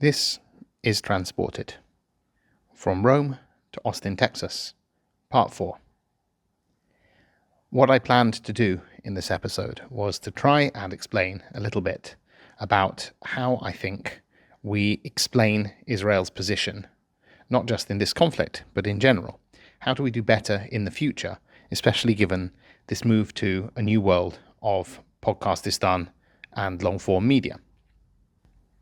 This is Transported. From Rome to Austin, Texas, Part 4. What I planned to do in this episode was to try and explain a little bit about how I think we explain Israel's position, not just in this conflict, but in general. How do we do better in the future, especially given this move to a new world of Podcastistan and long-form media?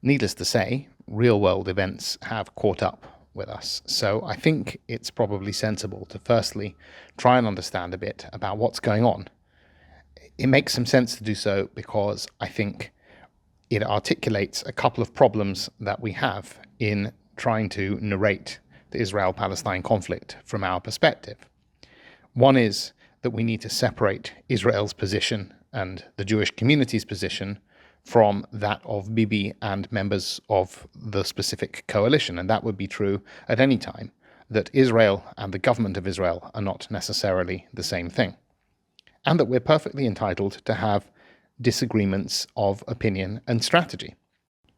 Needless to say, real-world events have caught up with us, so I think it's probably sensible to firstly try and understand a bit about what's going on. It makes some sense to do so because I think it articulates a couple of problems that we have in trying to narrate the Israel-Palestine conflict from our perspective. One is that we need to separate Israel's position and the Jewish community's position from that of Bibi and members of the specific coalition, and that would be true at any time, that Israel and the government of Israel are not necessarily the same thing, and that we're perfectly entitled to have disagreements of opinion and strategy.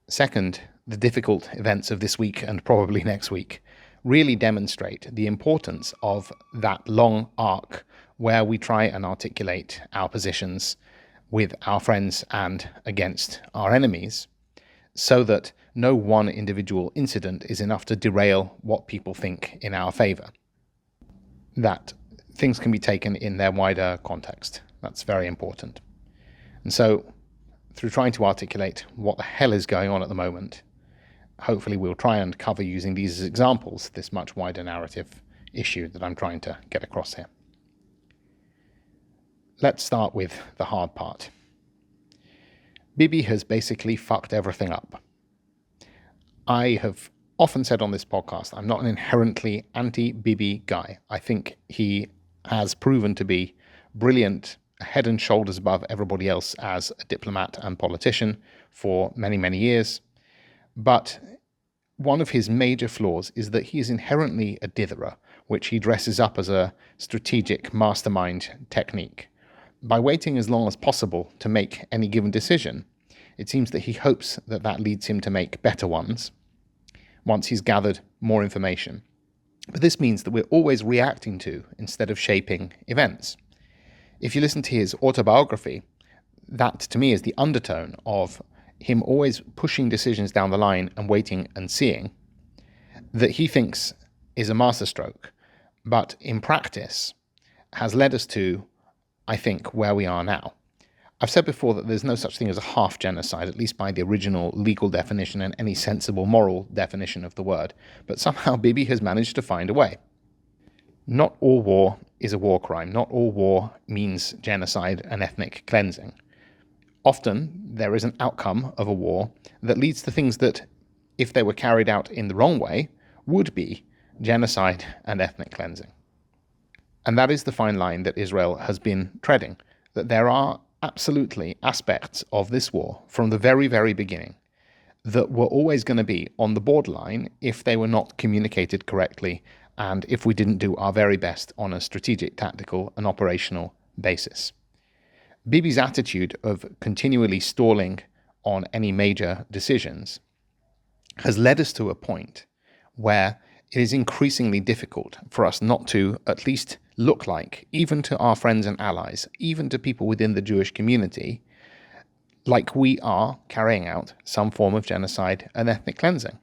Second, the difficult events of this week and probably next week really demonstrate the importance of that long arc where we try and articulate our positions with our friends and against our enemies, so that no one individual incident is enough to derail what people think in our favor. That things can be taken in their wider context. That's very important. And so, through trying to articulate what the hell is going on at the moment, hopefully we'll try and cover, using these as examples, this much wider narrative issue that I'm trying to get across here. Let's start with the hard part. Bibi has basically fucked everything up. I have often said on this podcast, I'm not an inherently anti-Bibi guy. I think he has proven to be brilliant, head and shoulders above everybody else as a diplomat and politician for many, many years. But one of his major flaws is that he is inherently a ditherer, which he dresses up as a strategic mastermind technique. By waiting as long as possible to make any given decision, it seems that he hopes that that leads him to make better ones once he's gathered more information. But this means that we're always reacting to instead of shaping events. If you listen to his autobiography, that to me is the undertone of him always pushing decisions down the line and waiting and seeing, that he thinks is a masterstroke, but in practice has led us to, I think, where we are now. I've said before that there's no such thing as a half genocide, at least by the original legal definition and any sensible moral definition of the word, but somehow Bibi has managed to find a way. Not all war is a war crime. Not all war means genocide and ethnic cleansing. Often there is an outcome of a war that leads to things that, if they were carried out in the wrong way, would be genocide and ethnic cleansing. And that is the fine line that Israel has been treading, that there are absolutely aspects of this war from the very, very beginning that were always going to be on the borderline if they were not communicated correctly and if we didn't do our very best on a strategic, tactical, and operational basis. Bibi's attitude of continually stalling on any major decisions has led us to a point where it is increasingly difficult for us not to at least look like, even to our friends and allies, even to people within the Jewish community, like we are carrying out some form of genocide and ethnic cleansing.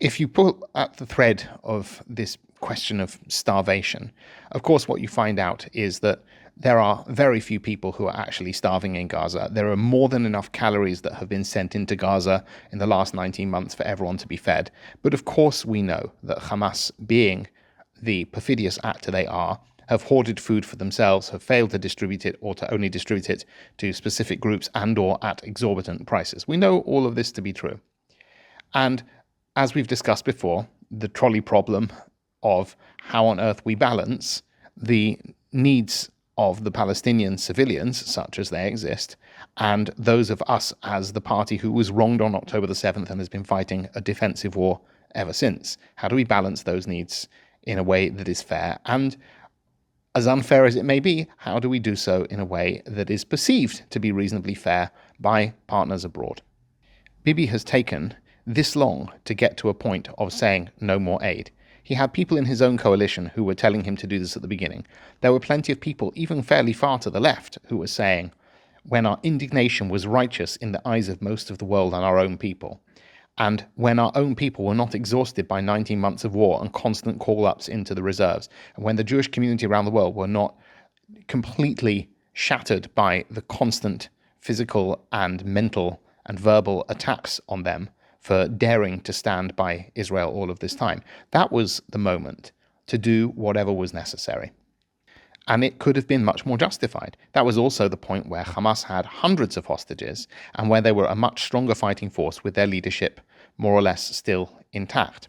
If you pull at the thread of this question of starvation, of course what you find out is that there are very few people who are actually starving in Gaza. There are more than enough calories that have been sent into Gaza in the last 19 months for everyone to be fed. But of course we know that Hamas, being the perfidious actor they are, have hoarded food for themselves, have failed to distribute it or to only distribute it to specific groups and or at exorbitant prices. We know all of this to be true. And as we've discussed before, the trolley problem of how on earth we balance the needs of the Palestinian civilians, such as they exist, and those of us as the party who was wronged on October the 7th and has been fighting a defensive war ever since. How do we balance those needs in a way that is fair? And as unfair as it may be, how do we do so in a way that is perceived to be reasonably fair by partners abroad? Bibi has taken this long to get to a point of saying no more aid. He had people in his own coalition who were telling him to do this at the beginning. There were plenty of people, even fairly far to the left, who were saying, when our indignation was righteous in the eyes of most of the world and our own people, and when our own people were not exhausted by 19 months of war and constant call-ups into the reserves, and when the Jewish community around the world were not completely shattered by the constant physical and mental and verbal attacks on them for daring to stand by Israel all of this time. That was the moment to do whatever was necessary. And it could have been much more justified. That was also the point where Hamas had hundreds of hostages and where they were a much stronger fighting force with their leadership more or less still intact.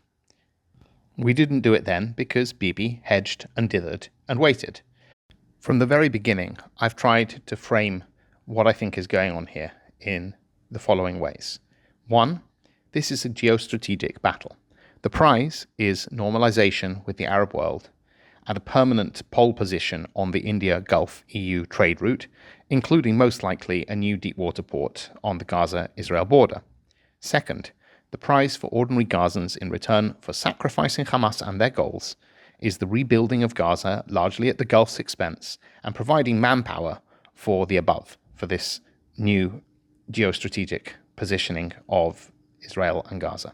We didn't do it then because Bibi hedged and dithered and waited. From the very beginning, I've tried to frame what I think is going on here in the following ways. One, this is a geostrategic battle. The prize is normalization with the Arab world and a permanent pole position on the India-Gulf-EU trade route, including most likely a new deep water port on the Gaza-Israel border. Second, the prize for ordinary Gazans in return for sacrificing Hamas and their goals is the rebuilding of Gaza, largely at the Gulf's expense, and providing manpower for the above, for this new geostrategic positioning of Israel and Gaza.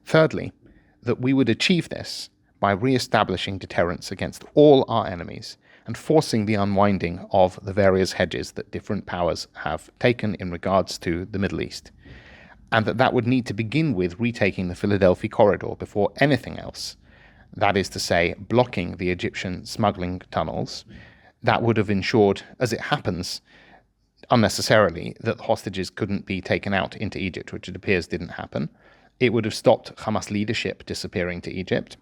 Thirdly, that we would achieve this by re-establishing deterrence against all our enemies and forcing the unwinding of the various hedges that different powers have taken in regards to the Middle East, and that would need to begin with retaking the Philadelphia corridor before anything else. That is to say, blocking the Egyptian smuggling tunnels. That would have ensured, as it happens, unnecessarily, that the hostages couldn't be taken out into Egypt, which it appears didn't happen. It would have stopped Hamas leadership disappearing to Egypt.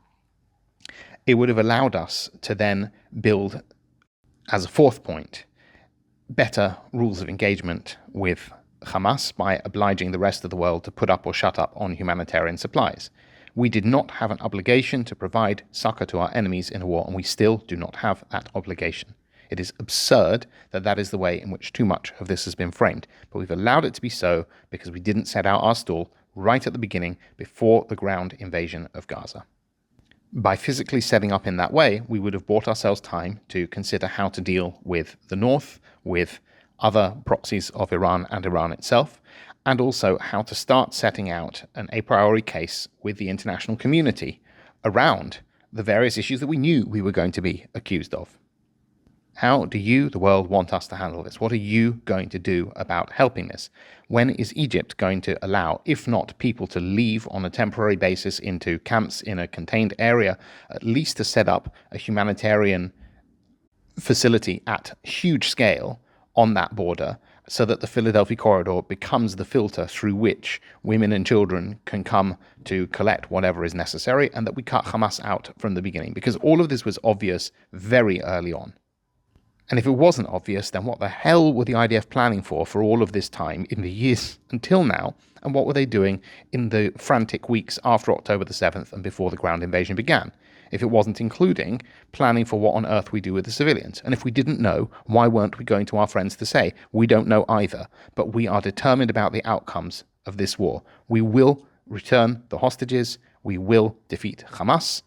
It would have allowed us to then build, as a fourth point, better rules of engagement with Hamas by obliging the rest of the world to put up or shut up on humanitarian supplies. We did not have an obligation to provide succor to our enemies in a war, and we still do not have that obligation. It is absurd that that is the way in which too much of this has been framed, but we've allowed it to be so because we didn't set out our stall right at the beginning before the ground invasion of Gaza. By physically setting up in that way, we would have bought ourselves time to consider how to deal with the North, with other proxies of Iran and Iran itself, and also how to start setting out an a priori case with the international community around the various issues that we knew we were going to be accused of. How do you, the world, want us to handle this? What are you going to do about helping this? When is Egypt going to allow, if not people to leave on a temporary basis into camps in a contained area, at least to set up a humanitarian facility at huge scale on that border so that the Philadelphia corridor becomes the filter through which women and children can come to collect whatever is necessary, and that we cut Hamas out from the beginning? Because all of this was obvious very early on. And if it wasn't obvious, then what the hell were the IDF planning for all of this time in the years until now? And what were they doing in the frantic weeks after October the 7th and before the ground invasion began? If it wasn't including planning for what on earth we do with the civilians. And if we didn't know, why weren't we going to our friends to say, we don't know either, but we are determined about the outcomes of this war. We will return the hostages. We will defeat Hamas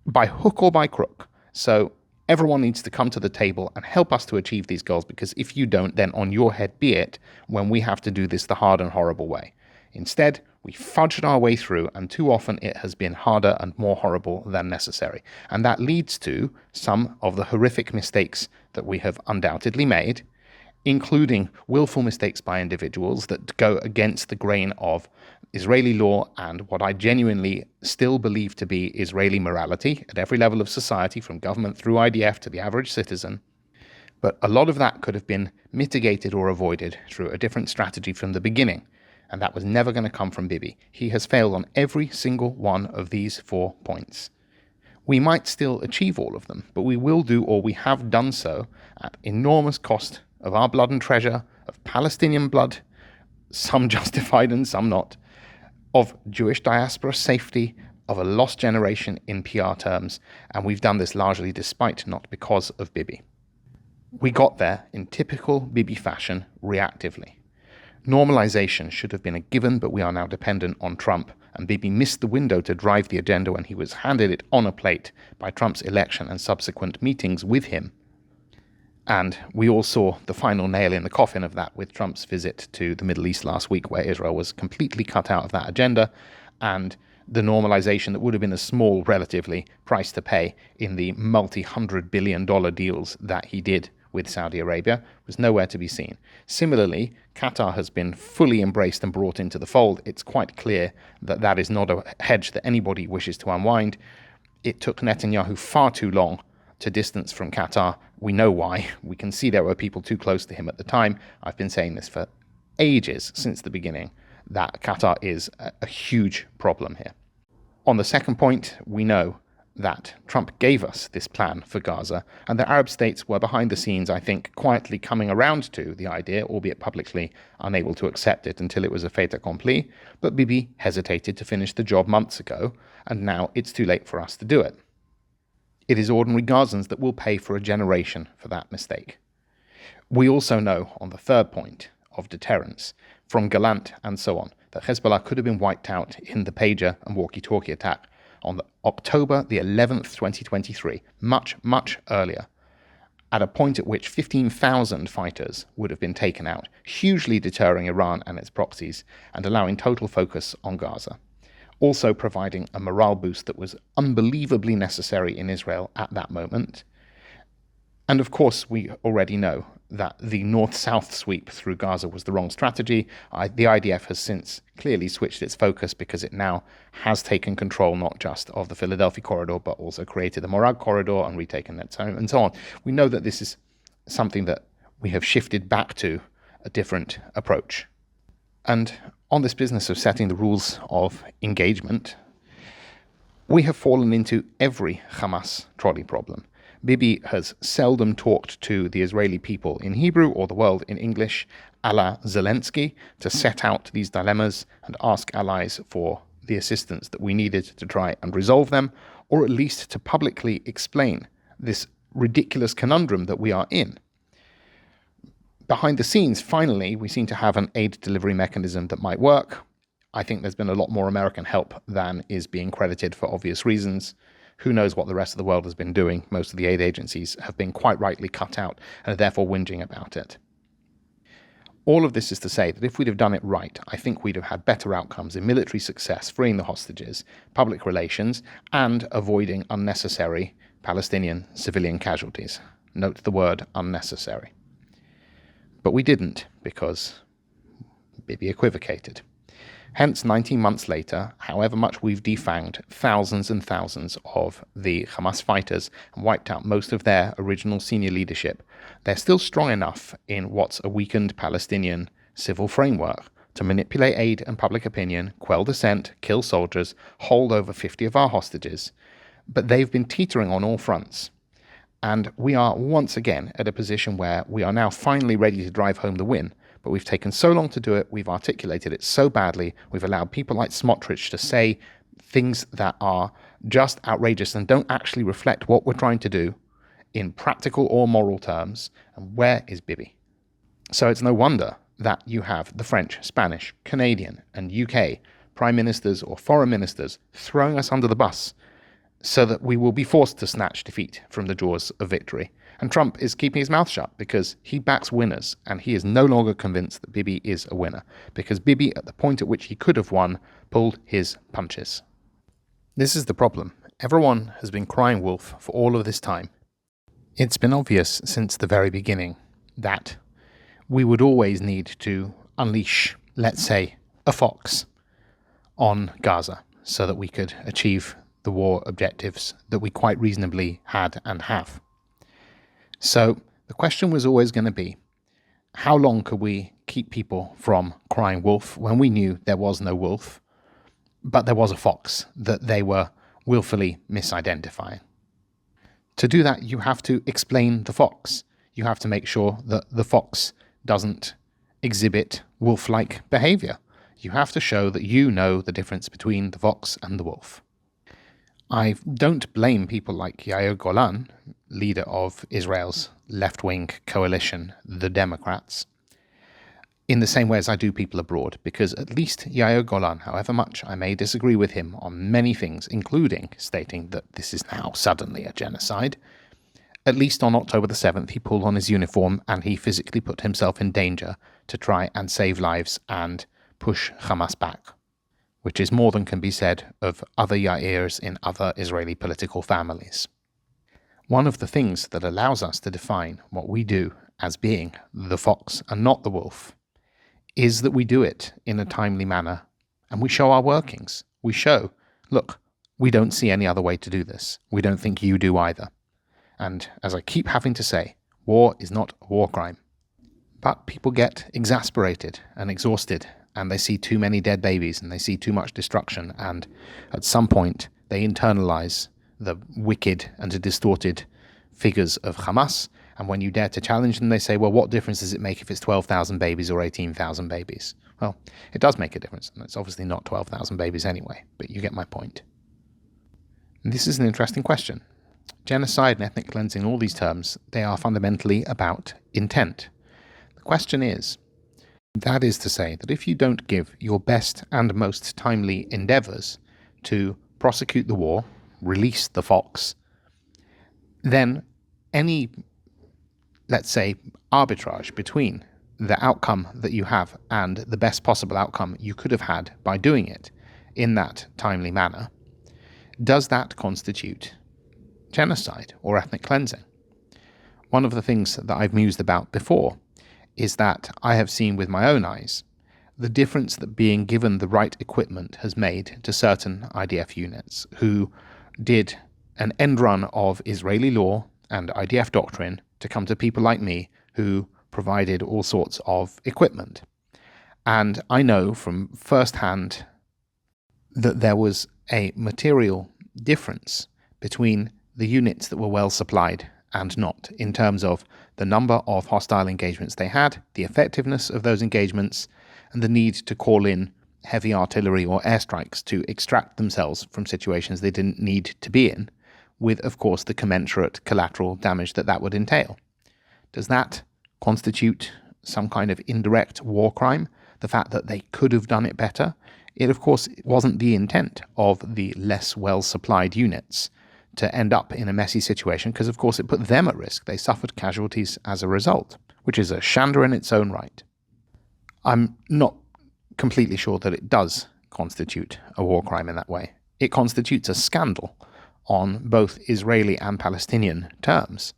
by hook or by crook. So everyone needs to come to the table and help us to achieve these goals, because if you don't, then on your head be it when we have to do this the hard and horrible way. Instead, we fudged our way through, and too often it has been harder and more horrible than necessary. And that leads to some of the horrific mistakes that we have undoubtedly made, including willful mistakes by individuals that go against the grain of Israeli law and what I genuinely still believe to be Israeli morality at every level of society, from government through IDF to the average citizen. But a lot of that could have been mitigated or avoided through a different strategy from the beginning, and that was never going to come from Bibi. He has failed on every single one of these 4 points. We might still achieve all of them, but we will do, or we have done so, at enormous cost of our blood and treasure, of Palestinian blood, some justified and some not, of Jewish diaspora safety, of a lost generation in PR terms, and we've done this largely despite, not because of Bibi. We got there in typical Bibi fashion, reactively. Normalization should have been a given, but we are now dependent on Trump, and Bibi missed the window to drive the agenda when he was handed it on a plate by Trump's election and subsequent meetings with him. And we all saw the final nail in the coffin of that with Trump's visit to the Middle East last week, where Israel was completely cut out of that agenda, and the normalization that would have been a small, relatively, price to pay in the multi-$100 billion deals that he did with Saudi Arabia was nowhere to be seen. Similarly, Qatar has been fully embraced and brought into the fold. It's quite clear that that is not a hedge that anybody wishes to unwind. It took Netanyahu far too long to distance from Qatar. We know why. We can see there were people too close to him at the time. I've been saying this for ages, since the beginning, that Qatar is a huge problem here. On the second point, we know that Trump gave us this plan for Gaza, and the Arab states were behind the scenes, I think, quietly coming around to the idea, albeit publicly unable to accept it until it was a fait accompli. But Bibi hesitated to finish the job months ago, and now it's too late for us to do it. It is ordinary Gazans that will pay for a generation for that mistake. We also know, on the third point of deterrence, from Galant and so on, that Hezbollah could have been wiped out in the pager and walkie-talkie attack on October the 11th, 2023, much, much earlier, at a point at which 15,000 fighters would have been taken out, hugely deterring Iran and its proxies and allowing total focus on Gaza. Also providing a morale boost that was unbelievably necessary in Israel at that moment. And of course, we already know that the north-south sweep through Gaza was the wrong strategy. The IDF has since clearly switched its focus because it now has taken control not just of the Philadelphia corridor, but also created the Morag corridor and retaken that zone and so on. We know that this is something that we have shifted back to a different approach. And on this business of setting the rules of engagement, we have fallen into every Hamas trolley problem. Bibi has seldom talked to the Israeli people in Hebrew or the world in English, a la Zelensky, to set out these dilemmas and ask allies for the assistance that we needed to try and resolve them, or at least to publicly explain this ridiculous conundrum that we are in. Behind the scenes, finally, we seem to have an aid delivery mechanism that might work. I think there's been a lot more American help than is being credited for obvious reasons. Who knows what the rest of the world has been doing? Most of the aid agencies have been quite rightly cut out and are therefore whinging about it. All of this is to say that if we'd have done it right, I think we'd have had better outcomes in military success, freeing the hostages, public relations, and avoiding unnecessary Palestinian civilian casualties. Note the word unnecessary. But we didn't, because Bibi equivocated. Hence, 19 months later, however much we've defanged thousands and thousands of the Hamas fighters and wiped out most of their original senior leadership, they're still strong enough in what's a weakened Palestinian civil framework to manipulate aid and public opinion, quell dissent, kill soldiers, hold over 50 of our hostages. But they've been teetering on all fronts. And we are once again at a position where we are now finally ready to drive home the win. But we've taken so long to do it, we've articulated it so badly, we've allowed people like Smotrich to say things that are just outrageous and don't actually reflect what we're trying to do in practical or moral terms. And where is Bibi? So it's no wonder that you have the French, Spanish, Canadian, and UK prime ministers or foreign ministers throwing us under the bus so that we will be forced to snatch defeat from the jaws of victory. And Trump is keeping his mouth shut because he backs winners, and he is no longer convinced that Bibi is a winner, because Bibi, at the point at which he could have won, pulled his punches. This is the problem. Everyone has been crying wolf for all of this time. It's been obvious since the very beginning that we would always need to unleash, let's say, a fox on Gaza so that we could achieve the war objectives that we quite reasonably had and have. So the question was always going to be, how long could we keep people from crying wolf when we knew there was no wolf, but there was a fox that they were willfully misidentifying? To do that, you have to explain the fox. You have to make sure that the fox doesn't exhibit wolf-like behavior. You have to show that you know the difference between the fox and the wolf. I don't blame people like Yair Golan, leader of Israel's left-wing coalition, the Democrats. in the same way as I do people abroad, because at least Yair Golan, however much I may disagree with him on many things, including stating that this is now suddenly a genocide, at least on October the 7th, he pulled on his uniform and he physically put himself in danger to try and save lives and push Hamas back, which is more than can be said of other Yairs in other Israeli political families. One of the things that allows us to define what we do as being the fox and not the wolf is that we do it in a timely manner and we show our workings. We show, look, we don't see any other way to do this. We don't think you do either. And as I keep having to say, war is not a war crime. But people get exasperated and exhausted, and they see too many dead babies, and they see too much destruction, and at some point they internalize the wicked and distorted figures of Hamas, and when you dare to challenge them, they say, well, what difference does it make if it's 12,000 babies or 18,000 babies? Well, it does make a difference, and it's obviously not 12,000 babies anyway, but you get my point. And this is an interesting question. Genocide and ethnic cleansing, all these terms, they are fundamentally about intent. The question is, that is to say that if you don't give your best and most timely endeavours to prosecute the war, release the fox, then any, let's say, arbitrage between the outcome that you have and the best possible outcome you could have had by doing it in that timely manner, does that constitute genocide or ethnic cleansing? One of the things that I've mused about before is that I have seen with my own eyes the difference that being given the right equipment has made to certain IDF units who did an end run of Israeli law and IDF doctrine to come to people like me who provided all sorts of equipment. And I know from firsthand that there was a material difference between the units that were well supplied and not, in terms of the number of hostile engagements they had, the effectiveness of those engagements, and the need to call in heavy artillery or airstrikes to extract themselves from situations they didn't need to be in, with, of course, the commensurate collateral damage that that would entail. Does that constitute some kind of indirect war crime? The fact that they could have done it better? It, of course, wasn't the intent of the less well-supplied units to end up in a messy situation, because, of course, it put them at risk. They suffered casualties as a result, which is a shander in its own right. I'm not completely sure that it does constitute a war crime in that way. It constitutes a scandal on both Israeli and Palestinian terms.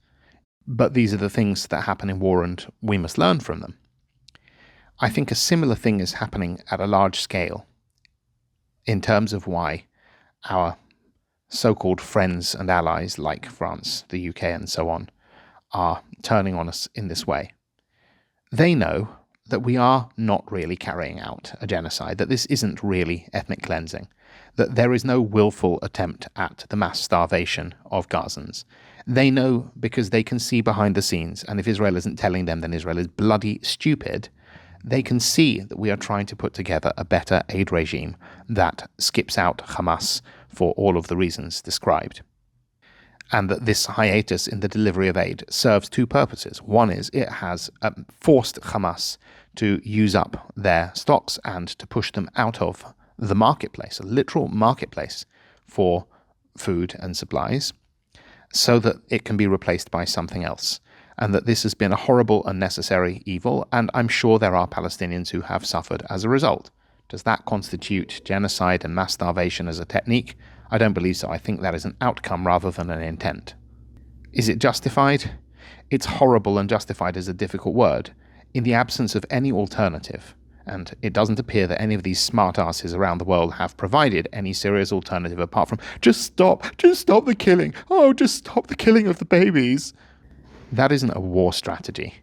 But these are the things that happen in war, and we must learn from them. I think a similar thing is happening at a large scale in terms of why our so-called friends and allies like France, the UK, and so on are turning on us in this way. They know that we are not really carrying out a genocide, that this isn't really ethnic cleansing, that there is no willful attempt at the mass starvation of Gazans. They know because they can see behind the scenes, and if Israel isn't telling them, then Israel is bloody stupid. They can see that we are trying to put together a better aid regime that skips out Hamas for all of the reasons described. And that this hiatus in the delivery of aid serves two purposes. One is it has forced Hamas to use up their stocks and to push them out of the marketplace, a literal marketplace for food and supplies, so that it can be replaced by something else. And that this has been a horrible, unnecessary evil, and I'm sure there are Palestinians who have suffered as a result. Does that constitute genocide and mass starvation as a technique? I don't believe so. I think that is an outcome rather than an intent. Is it justified? It's horrible, and justified is a difficult word. In the absence of any alternative, and it doesn't appear that any of these smartasses around the world have provided any serious alternative apart from, just stop the killing. Oh, just stop the killing of the babies. That isn't a war strategy.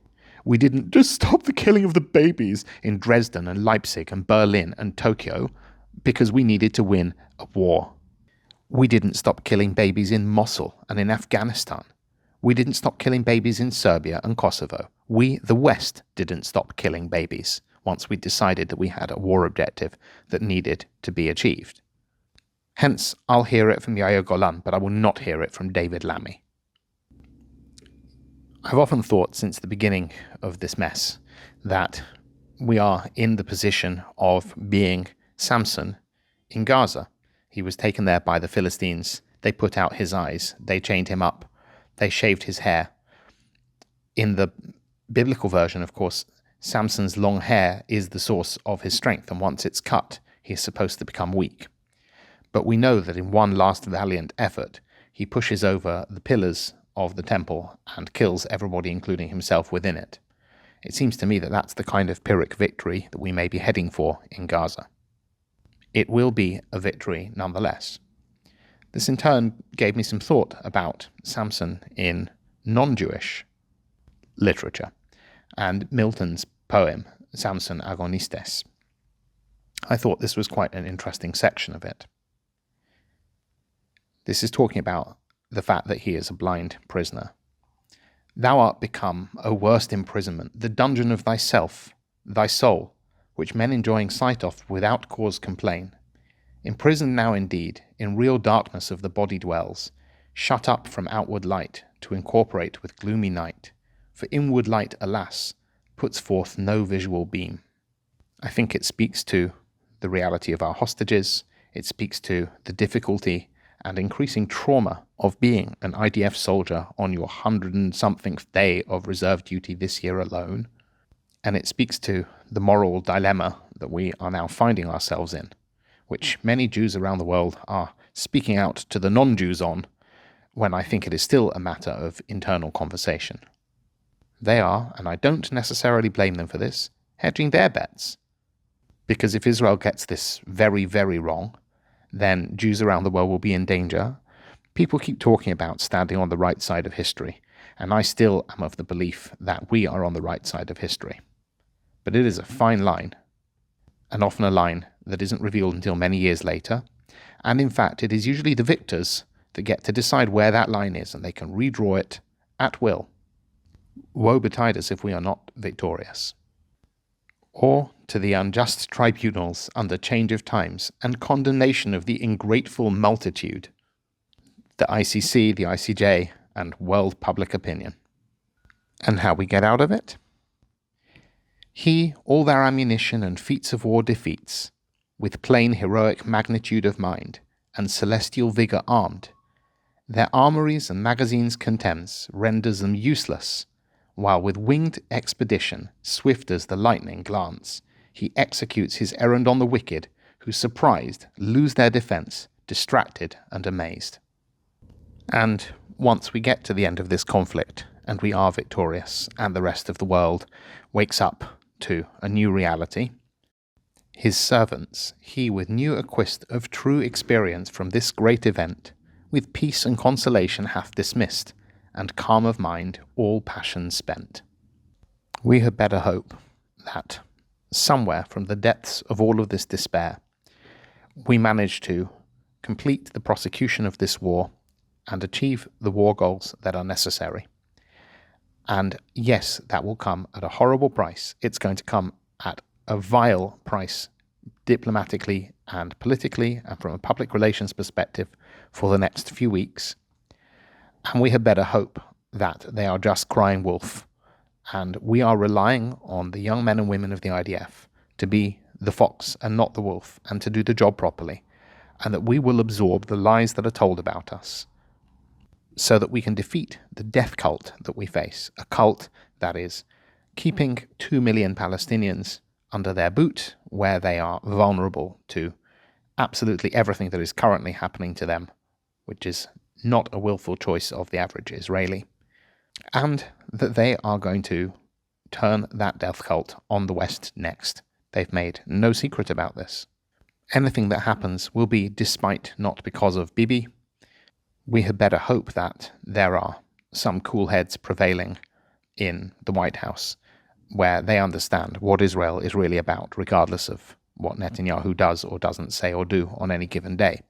We didn't just stop the killing of the babies in Dresden and Leipzig and Berlin and Tokyo because we needed to win a war. We didn't stop killing babies in Mosul and in Afghanistan. We didn't stop killing babies in Serbia and Kosovo. We, the West, didn't stop killing babies once we decided that we had a war objective that needed to be achieved. Hence, I'll hear it from Yair Golan, but I will not hear it from David Lammy. I've often thought since the beginning of this mess that we are in the position of being Samson in Gaza. He was taken there by the Philistines. They put out his eyes. They chained him up. They shaved his hair. In the biblical version, of course, Samson's long hair is the source of his strength, and once it's cut, he is supposed to become weak. But we know that in one last valiant effort, he pushes over the pillars of the temple and kills everybody, including himself, within it. It seems to me that that's the kind of Pyrrhic victory that we may be heading for in Gaza. It will be a victory nonetheless. This in turn gave me some thought about Samson in non-Jewish literature and Milton's poem, Samson Agonistes. I thought this was quite an interesting section of it. This is talking about the fact that he is a blind prisoner. Thou art become, O worst imprisonment, the dungeon of thyself, thy soul, which men enjoying sight of without cause complain. Imprisoned now indeed, in real darkness of the body dwells, shut up from outward light, to incorporate with gloomy night. For inward light, alas, puts forth no visual beam. I think it speaks to the reality of our hostages. It speaks to the difficulty and increasing trauma of being an IDF soldier on your 100-and-somethingth day of reserve duty this year alone. And it speaks to the moral dilemma that we are now finding ourselves in, which many Jews around the world are speaking out to the non-Jews on, when I think it is still a matter of internal conversation. They are, and I don't necessarily blame them for this, hedging their bets. Because if Israel gets this very, very wrong, then Jews around the world will be in danger. People keep talking about standing on the right side of history, and I still am of the belief that we are on the right side of history. But it is a fine line, and often a line that isn't revealed until many years later, and in fact it is usually the victors that get to decide where that line is, and they can redraw it at will. Woe betide us if we are not victorious. Or to the unjust tribunals under change of times and condemnation of the ingrateful multitude, the ICC, the ICJ, and world public opinion. And how we get out of it? He all their ammunition and feats of war defeats, with plain heroic magnitude of mind, and celestial vigour armed. Their armories and magazines contemns, renders them useless, while with winged expedition, swift as the lightning glance, he executes his errand on the wicked, who surprised, lose their defence, distracted and amazed. And once we get to the end of this conflict, and we are victorious, and the rest of the world wakes up to a new reality, his servants, he with new acquist of true experience from this great event, with peace and consolation hath dismissed, and calm of mind all passions spent. We had better hope that somewhere from the depths of all of this despair, we manage to complete the prosecution of this war and achieve the war goals that are necessary. And yes, that will come at a horrible price. It's going to come at a vile price, diplomatically and politically, and from a public relations perspective for the next few weeks. And we had better hope that they are just crying wolf, and we are relying on the young men and women of the IDF to be the fox and not the wolf, and to do the job properly, and that we will absorb the lies that are told about us, so that we can defeat the death cult that we face, a cult that is keeping 2 million Palestinians under their boot, where they are vulnerable to absolutely everything that is currently happening to them, which is not a willful choice of the average Israeli, and that they are going to turn that death cult on the West next. They've made no secret about this. Anything that happens will be despite, not because of Bibi. We had better hope that there are some cool heads prevailing in the White House where they understand what Israel is really about, regardless of what Netanyahu does or doesn't say or do on any given day,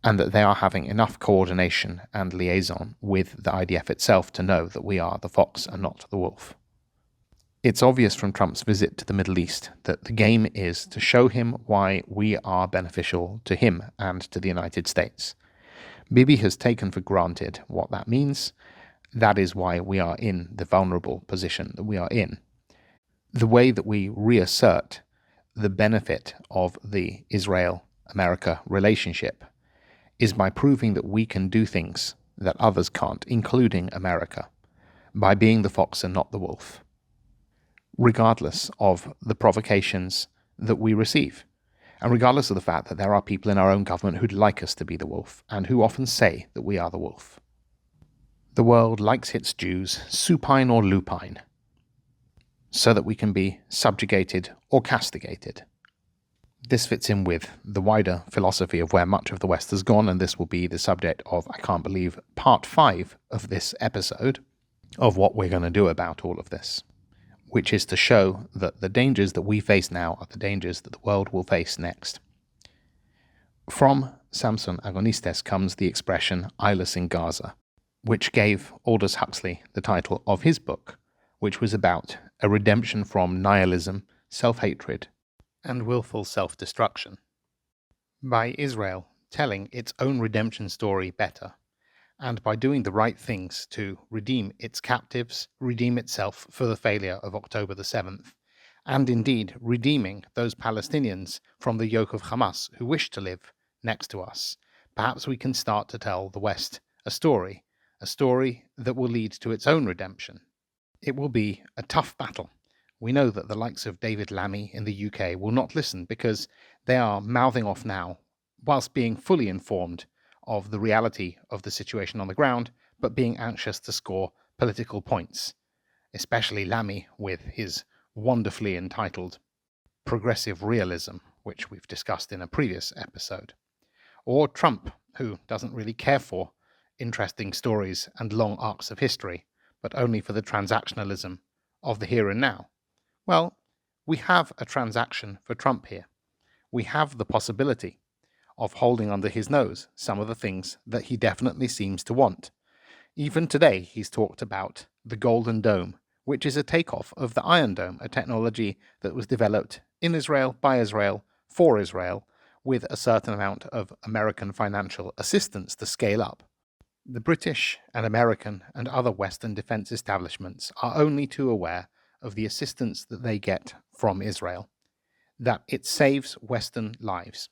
and that they are having enough coordination and liaison with the IDF itself to know that we are the fox and not the wolf. It's obvious from Trump's visit to the Middle East that the game is to show him why we are beneficial to him and to the United States. Bibi has taken for granted what that means. That is why we are in the vulnerable position that we are in. The way that we reassert the benefit of the Israel-America relationship is by proving that we can do things that others can't, including America, by being the fox and not the wolf, regardless of the provocations that we receive, and regardless of the fact that there are people in our own government who'd like us to be the wolf, and who often say that we are the wolf. The world likes its Jews, supine or lupine, so that we can be subjugated or castigated. This fits in with the wider philosophy of where much of the West has gone, and this will be the subject of, I can't believe, part 5 of this episode, of what we're going to do about all of this, which is to show that the dangers that we face now are the dangers that the world will face next. From Samson Agonistes comes the expression "eyeless in Gaza," which gave Aldous Huxley the title of his book, which was about a redemption from nihilism, self-hatred, and willful self-destruction, by Israel telling its own redemption story better, and by doing the right things to redeem its captives, redeem itself for the failure of October the 7th, and indeed redeeming those Palestinians from the yoke of Hamas who wish to live next to us. Perhaps we can start to tell the West a story that will lead to its own redemption. It will be a tough battle. We know that the likes of David Lammy in the UK will not listen because they are mouthing off now, whilst being fully informed of the reality of the situation on the ground, but being anxious to score political points, especially Lammy with his wonderfully entitled Progressive Realism, which we've discussed in a previous episode, or Trump, who doesn't really care for interesting stories and long arcs of history, but only for the transactionalism of the here and now. Well, we have a transaction for Trump here. We have the possibility of holding under his nose some of the things that he definitely seems to want. Even today, he's talked about the Golden Dome, which is a takeoff of the Iron Dome, a technology that was developed in Israel, by Israel, for Israel, with a certain amount of American financial assistance to scale up. The British and American and other Western defense establishments are only too aware of the assistance that they get from Israel, that it saves Western lives.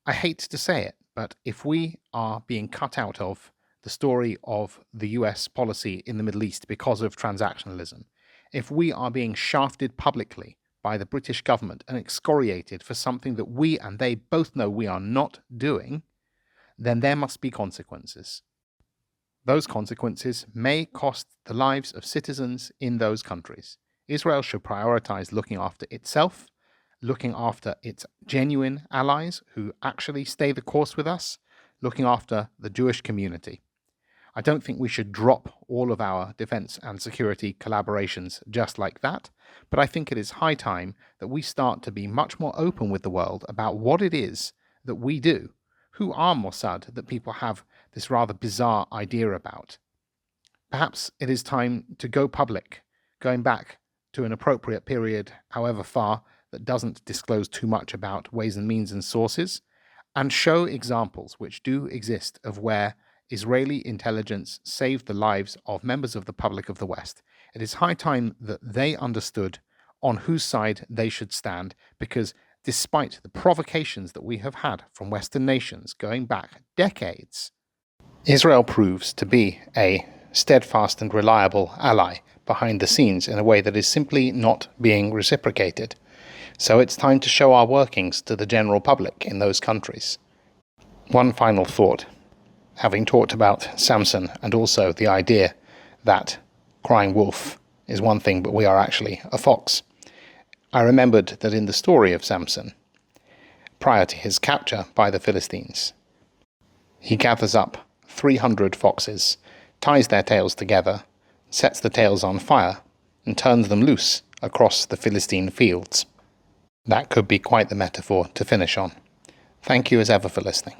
I hate to say it, but if we are being cut out of the story of the US policy in the Middle East because of transactionalism, if we are being shafted publicly by the British government and excoriated for something that we and they both know we are not doing, then there must be consequences. Those consequences may cost the lives of citizens in those countries. Israel should prioritize looking after itself, looking after its genuine allies who actually stay the course with us, looking after the Jewish community. I don't think we should drop all of our defense and security collaborations just like that, but I think it is high time that we start to be much more open with the world about what it is that we do, who are Mossad, that people have this rather bizarre idea about. Perhaps it is time to go public, going back to an appropriate period, however far, that doesn't disclose too much about ways and means and sources, and show examples which do exist of where Israeli intelligence saved the lives of members of the public of the West. It is high time that they understood on whose side they should stand, because despite the provocations that we have had from Western nations going back decades, Israel proves to be a steadfast and reliable ally behind the scenes in a way that is simply not being reciprocated. So it's time to show our workings to the general public in those countries. One final thought. Having talked about Samson and also the idea that crying wolf is one thing, but we are actually a fox, I remembered that in the story of Samson, prior to his capture by the Philistines, he gathers up 300 foxes, ties their tails together, sets the tails on fire, and turns them loose across the Philistine fields. That could be quite the metaphor to finish on. Thank you as ever for listening.